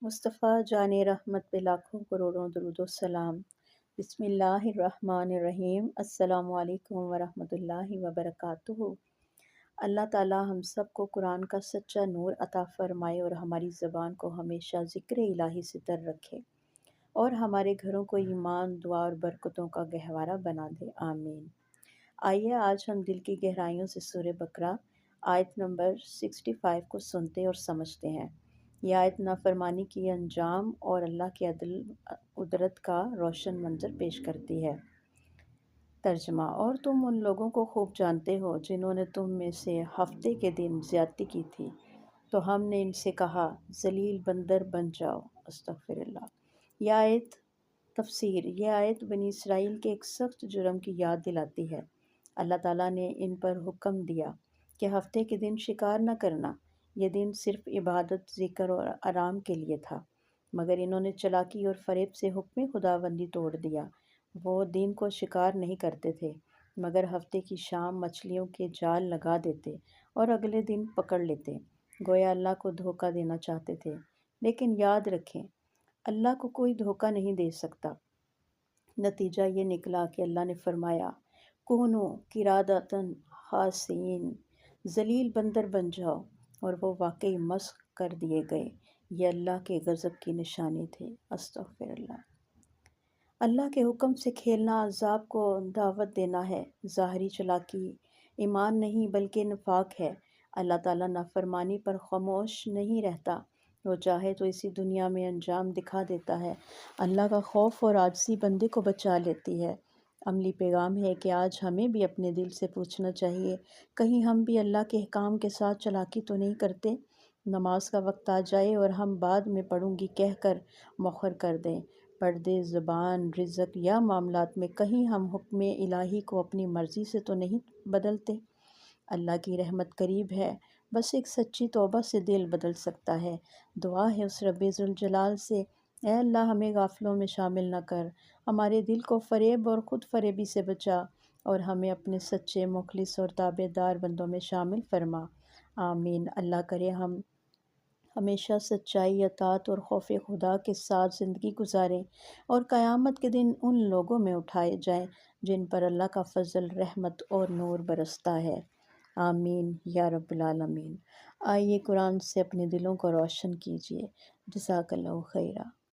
مصطفیٰ جان رحمت پہ لاکھوں کروڑوں درود و سلام۔ بسم اللہ الرحمن الرحیم۔ السلام علیکم ورحمۃ اللہ وبرکاتہ۔ اللہ تعالی ہم سب کو قرآن کا سچا نور عطا فرمائے اور ہماری زبان کو ہمیشہ ذکر الہی سے تر رکھے اور ہمارے گھروں کو ایمان، دعا اور برکتوں کا گہوارہ بنا دے، آمین۔ آئیے آج ہم دل کی گہرائیوں سے سورہ بقرہ آیت نمبر 65 کو سنتے اور سمجھتے ہیں۔ یہ آیت نافرمانی کی انجام اور اللہ کے عدل قدرت کا روشن منظر پیش کرتی ہے۔ ترجمہ: اور تم ان لوگوں کو خوب جانتے ہو جنہوں نے تم میں سے ہفتے کے دن زیادتی کی تھی، تو ہم نے ان سے کہا ذلیل بندر بن جاؤ۔ استغفر اللہ۔ یہ آیت تفسیر: یہ آیت بنی اسرائیل کے ایک سخت جرم کی یاد دلاتی ہے۔ اللہ تعالیٰ نے ان پر حکم دیا کہ ہفتے کے دن شکار نہ کرنا۔ یہ دن صرف عبادت، ذکر اور آرام کے لیے تھا، مگر انہوں نے چالاکی اور فریب سے حکم خداوندی توڑ دیا۔ وہ دن کو شکار نہیں کرتے تھے، مگر ہفتے کی شام مچھلیوں کے جال لگا دیتے اور اگلے دن پکڑ لیتے، گویا اللہ کو دھوکہ دینا چاہتے تھے۔ لیکن یاد رکھیں، اللہ کو کوئی دھوکہ نہیں دے سکتا۔ نتیجہ یہ نکلا کہ اللہ نے فرمایا کونوا قردۃ خاسئین، ذلیل بندر بن جاؤ، اور وہ واقعی مسخ کر دیے گئے۔ یہ اللہ کے غضب کی نشانی تھے۔ استغفر اللہ۔ اللہ کے حکم سے کھیلنا عذاب کو دعوت دینا ہے۔ ظاہری چالاکی ایمان نہیں بلکہ نفاق ہے۔ اللہ تعالیٰ نافرمانی پر خاموش نہیں رہتا، وہ چاہے تو اسی دنیا میں انجام دکھا دیتا ہے۔ اللہ کا خوف اور عاجزی بندے کو بچا لیتی ہے۔ عملی پیغام ہے کہ آج ہمیں بھی اپنے دل سے پوچھنا چاہیے، کہیں ہم بھی اللہ کے احکام کے ساتھ چالاکی تو نہیں کرتے؟ نماز کا وقت آ جائے اور ہم بعد میں پڑھوں گی کہہ کر مؤخر کر دیں۔ پردے، زبان، رزق یا معاملات میں کہیں ہم حکم الہی کو اپنی مرضی سے تو نہیں بدلتے؟ اللہ کی رحمت قریب ہے، بس ایک سچی توبہ سے دل بدل سکتا ہے۔ دعا ہے اس رب ذوالجلال سے، اے اللہ ہمیں غافلوں میں شامل نہ کر، ہمارے دل کو فریب اور خود فریبی سے بچا، اور ہمیں اپنے سچے، مخلص اور تابع دار بندوں میں شامل فرما، آمین۔ اللہ کرے ہم ہمیشہ سچائی، اطاعت اور خوف خدا کے ساتھ زندگی گزاریں اور قیامت کے دن ان لوگوں میں اٹھائے جائیں جن پر اللہ کا فضل، رحمت اور نور برستا ہے، آمین یا رب العالمین۔ آئیے قرآن سے اپنے دلوں کو روشن کیجیے۔ جزاک اللہ خیرہ۔